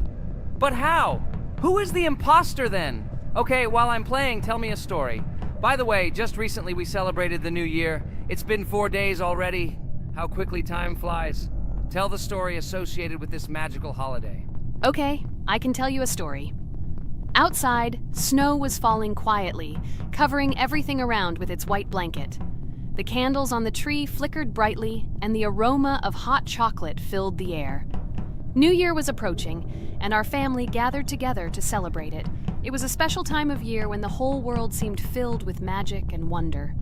But how? Who is the imposter then? Okay, while I'm playing, tell me a story. By the way, just recently we celebrated the new year. It's been 4 days already. How quickly time flies. Tell the story associated with this magical holiday. Okay, I can tell you a story. Outside, snow was falling quietly, covering everything around with its white blanket. The candles on the tree flickered brightly, and the aroma of hot chocolate filled the air. New Year was approaching, and our family gathered together to celebrate it. It was a special time of year when the whole world seemed filled with magic and wonder.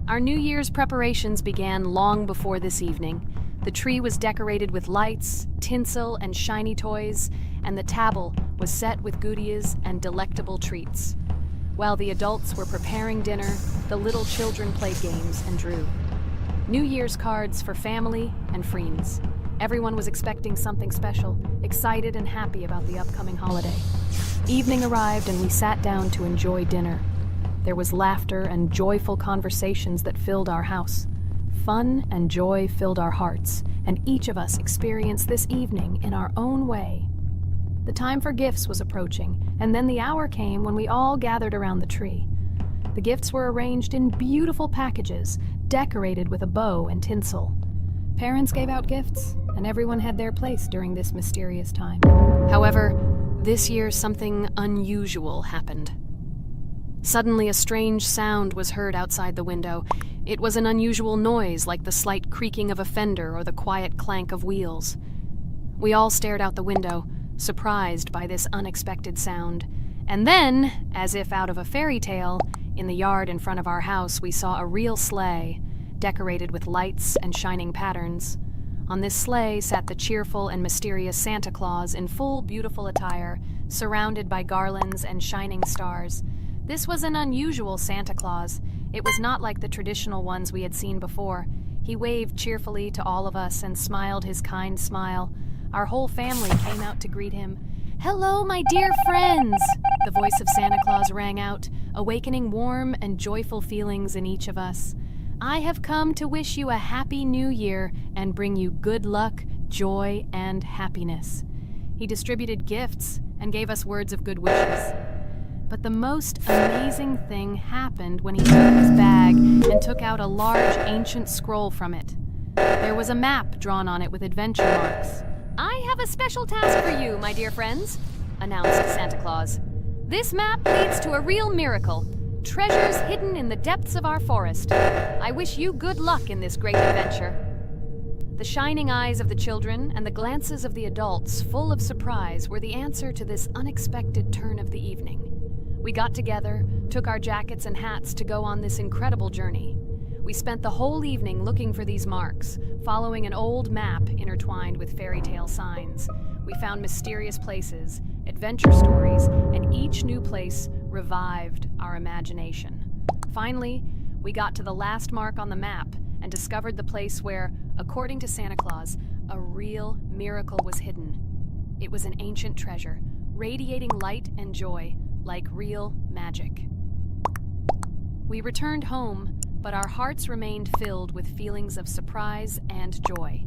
Our New Year's preparations began long before this evening. The tree was decorated with lights, tinsel, and shiny toys, and the table was set with goodies and delectable treats. While the adults were preparing dinner, the little children played games and drew. New Year's cards for family and friends. Everyone was expecting something special, excited and happy about the upcoming holiday. Evening arrived and we sat down to enjoy dinner. There was laughter and joyful conversations that filled our house. Fun and joy filled our hearts, and each of us experienced this evening in our own way. The time for gifts was approaching, and then the hour came when we all gathered around the tree. The gifts were arranged in beautiful packages, decorated with a bow and tinsel. Parents gave out gifts, and everyone had their place during this mysterious time. However, this year something unusual happened. Suddenly a strange sound was heard outside the window. It was an unusual noise, like the slight creaking of a fender or the quiet clank of wheels. We all stared out the window, surprised by this unexpected sound. And then, as if out of a fairy tale, in the yard in front of our house we saw a real sleigh, decorated with lights and shining patterns. On this sleigh sat the cheerful and mysterious Santa Claus in full beautiful attire, surrounded by garlands and shining stars. This was an unusual Santa Claus. It was not like the traditional ones we had seen before. He waved cheerfully to all of us and smiled his kind smile. Our whole family came out to greet him. "Hello, my dear friends!" the voice of Santa Claus rang out, awakening warm and joyful feelings in each of us. "I have come to wish you a happy new year and bring you good luck, joy, and happiness." He distributed gifts and gave us words of good wishes. But the most amazing thing happened when he took his bag and took out a large ancient scroll from it. There was a map drawn on it with adventure marks. "I have a special task for you, my dear friends," announced Santa Claus. "This map leads to a real miracle. Treasures hidden in the depths of our forest. I wish you good luck in this great adventure." The shining eyes of the children and the glances of the adults, full of surprise, were the answer to this unexpected turn of the evening. We got together, took our jackets and hats to go on this incredible journey. We spent the whole evening looking for these marks, following an old map intertwined with fairy tale signs. We found mysterious places, adventure stories, and each new place revived our imagination. Finally, we got to the last mark on the map and discovered the place where, according to Santa Claus, a real miracle was hidden. It was an ancient treasure, radiating light and joy, like real magic. We returned home, but our hearts remained filled with feelings of surprise and joy.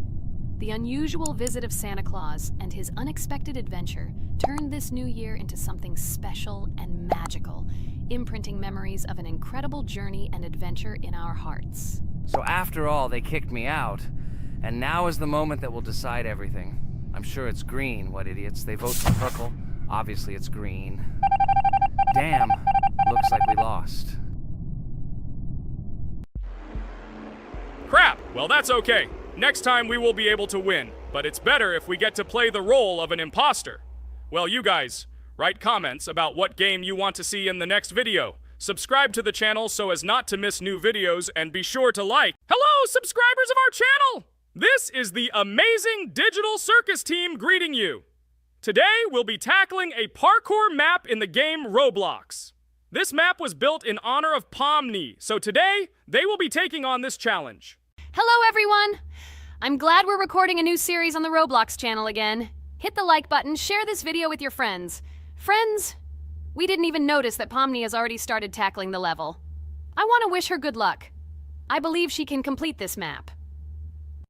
The unusual visit of Santa Claus and his unexpected adventure turned this new year into something special and magical, imprinting memories of an incredible journey and adventure in our hearts. So after all, they kicked me out, and now is the moment that will decide everything. I'm sure it's green, what idiots. They vote for purple. Obviously it's green. Damn, looks like we lost. Crap! Well, that's okay. Next time we will be able to win, but it's better if we get to play the role of an imposter. Well, you guys, write comments about what game you want to see in the next video. Subscribe to the channel so as not to miss new videos, and be sure to like. Hello, subscribers of our channel! This is the amazing digital circus team greeting you. Today, we'll be tackling a parkour map in the game Roblox. This map was built in honor of Pomni, so today, they will be taking on this challenge. Hello, everyone! I'm glad we're recording a new series on the Roblox channel again. Hit the like button, share this video with your friends. Friends, we didn't even notice that Pomni has already started tackling the level. I want to wish her good luck. I believe she can complete this map.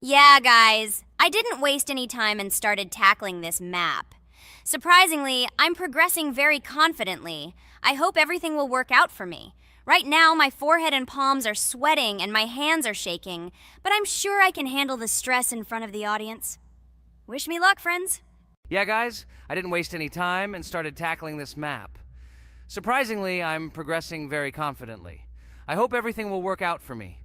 Yeah, guys, I didn't waste any time and started tackling this map. Surprisingly, I'm progressing very confidently. I hope everything will work out for me. Right now, my forehead and palms are sweating and my hands are shaking, but I'm sure I can handle the stress in front of the audience. Wish me luck, friends. Yeah, guys, I didn't waste any time and started tackling this map. Surprisingly, I'm progressing very confidently. I hope everything will work out for me.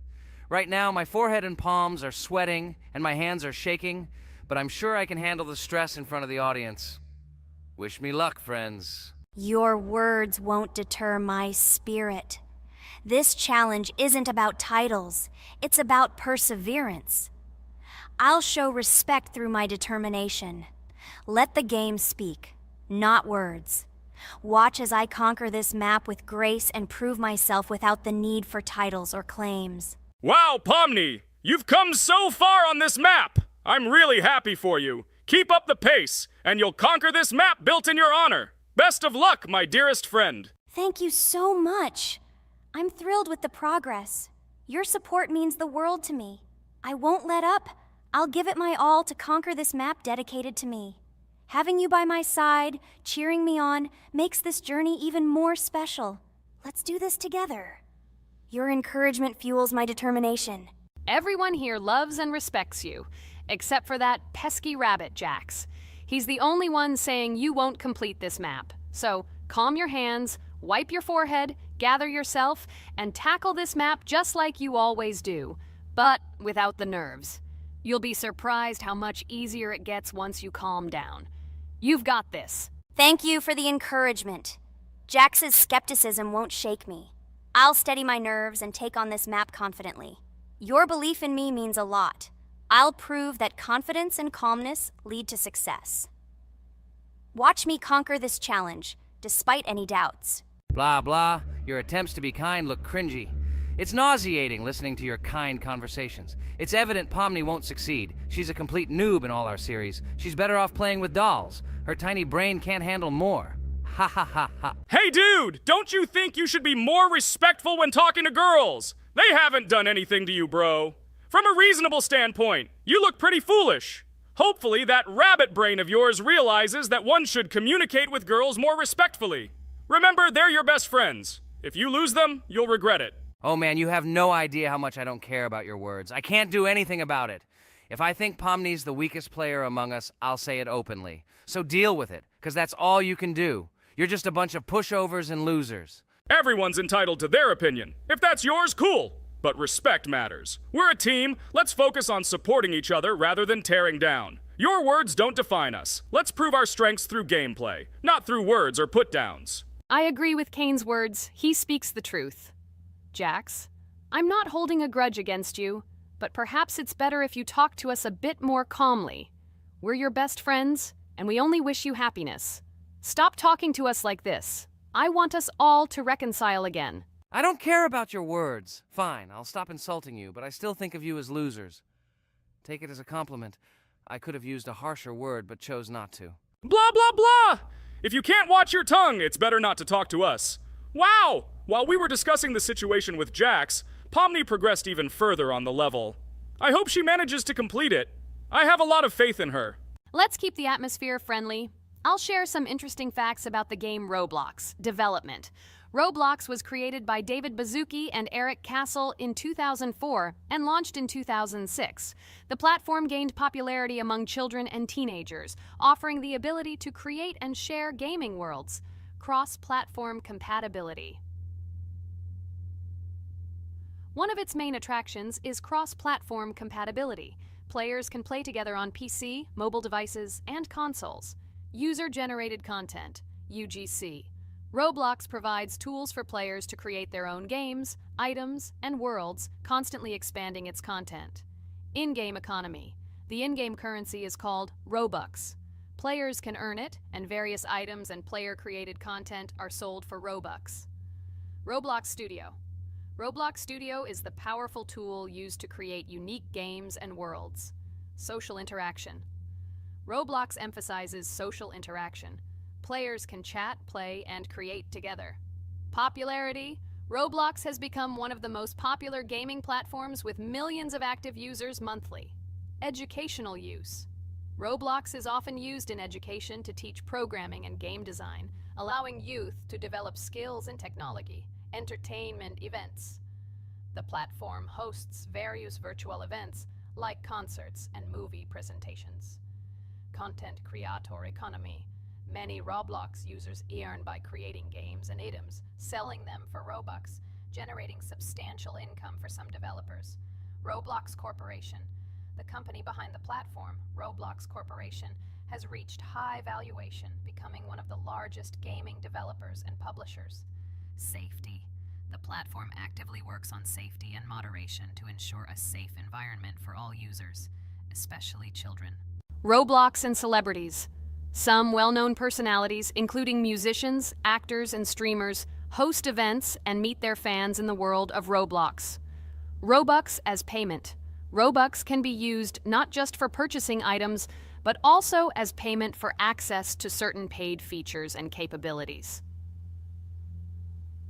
Right now, my forehead and palms are sweating and my hands are shaking, but I'm sure I can handle the stress in front of the audience. Wish me luck, friends. Your words won't deter my spirit. This challenge isn't about titles, it's about perseverance. I'll show respect through my determination. Let the game speak, not words. Watch as I conquer this map with grace and prove myself without the need for titles or claims. Wow, Pomni! You've come so far on this map! I'm really happy for you. Keep up the pace, and you'll conquer this map built in your honor. Best of luck, my dearest friend. Thank you so much. I'm thrilled with the progress. Your support means the world to me. I won't let up. I'll give it my all to conquer this map dedicated to me. Having you by my side, cheering me on, makes this journey even more special. Let's do this together. Your encouragement fuels my determination. Everyone here loves and respects you, except for that pesky rabbit, Jax. He's the only one saying you won't complete this map. So calm your hands, wipe your forehead, gather yourself, and tackle this map just like you always do, but without the nerves. You'll be surprised how much easier it gets once you calm down. You've got this. Thank you for the encouragement. Jax's skepticism won't shake me. I'll steady my nerves and take on this map confidently. Your belief in me means a lot. I'll prove that confidence and calmness lead to success. Watch me conquer this challenge, despite any doubts. Blah, blah. Your attempts to be kind look cringy. It's nauseating listening to your kind conversations. It's evident Pomni won't succeed. She's a complete noob in all our series. She's better off playing with dolls. Her tiny brain can't handle more. Ha ha ha ha. Hey, dude! Don't you think you should be more respectful when talking to girls? They haven't done anything to you, bro. From a reasonable standpoint, you look pretty foolish. Hopefully, that rabbit brain of yours realizes that one should communicate with girls more respectfully. Remember, they're your best friends. If you lose them, you'll regret it. Oh man, you have no idea how much I don't care about your words. I can't do anything about it. If I think Pomni's the weakest player among us, I'll say it openly. So deal with it, because that's all you can do. You're just a bunch of pushovers and losers. Everyone's entitled to their opinion. If that's yours, cool. But respect matters. We're a team. Let's focus on supporting each other rather than tearing down. Your words don't define us. Let's prove our strengths through gameplay, not through words or put-downs. I agree with Kane's words. He speaks the truth. Jax, I'm not holding a grudge against you, but perhaps it's better if you talk to us a bit more calmly. We're your best friends, and we only wish you happiness. Stop talking to us like this. I want us all to reconcile again. I don't care about your words. Fine, I'll stop insulting you, but I still think of you as losers. Take it as a compliment. I could have used a harsher word, but chose not to. Blah, blah, blah! If you can't watch your tongue, it's better not to talk to us. Wow! While we were discussing the situation with Jax, Pomni progressed even further on the level. I hope she manages to complete it. I have a lot of faith in her. Let's keep the atmosphere friendly. I'll share some interesting facts about the game Roblox development. Roblox was created by David Baszucki and Eric Castle in 2004 and launched in 2006. The platform gained popularity among children and teenagers, offering the ability to create and share gaming worlds. Cross-platform compatibility. One of its main attractions is cross-platform compatibility. Players can play together on PC, mobile devices, and consoles. User-generated content, UGC. Roblox provides tools for players to create their own games, items, and worlds, constantly expanding its content. In-game economy. The in-game currency is called Robux. Players can earn it, and various items and player-created content are sold for Robux. Roblox Studio. Roblox Studio is the powerful tool used to create unique games and worlds. Social interaction. Roblox emphasizes social interaction. Players can chat, play, and create together. Popularity. Roblox has become one of the most popular gaming platforms with millions of active users monthly. Educational use. Roblox is often used in education to teach programming and game design, allowing youth to develop skills in technology. Entertainment events. The platform hosts various virtual events like concerts and movie presentations. Content creator economy. Many Roblox users earn by creating games and items, selling them for Robux, generating substantial income for some developers. Roblox Corporation. The company behind the platform, Roblox Corporation, has reached high valuation, becoming one of the largest gaming developers and publishers. Safety. The platform actively works on safety and moderation to ensure a safe environment for all users, especially children. Roblox and celebrities. Some well-known personalities, including musicians, actors, and streamers, host events and meet their fans in the world of Roblox. Robux as payment. Robux can be used not just for purchasing items, but also as payment for access to certain paid features and capabilities.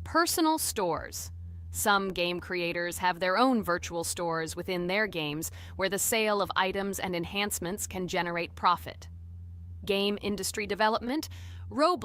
Personal stores. Some game creators have their own virtual stores within their games where the sale of items and enhancements can generate profit. Game industry development. Roblox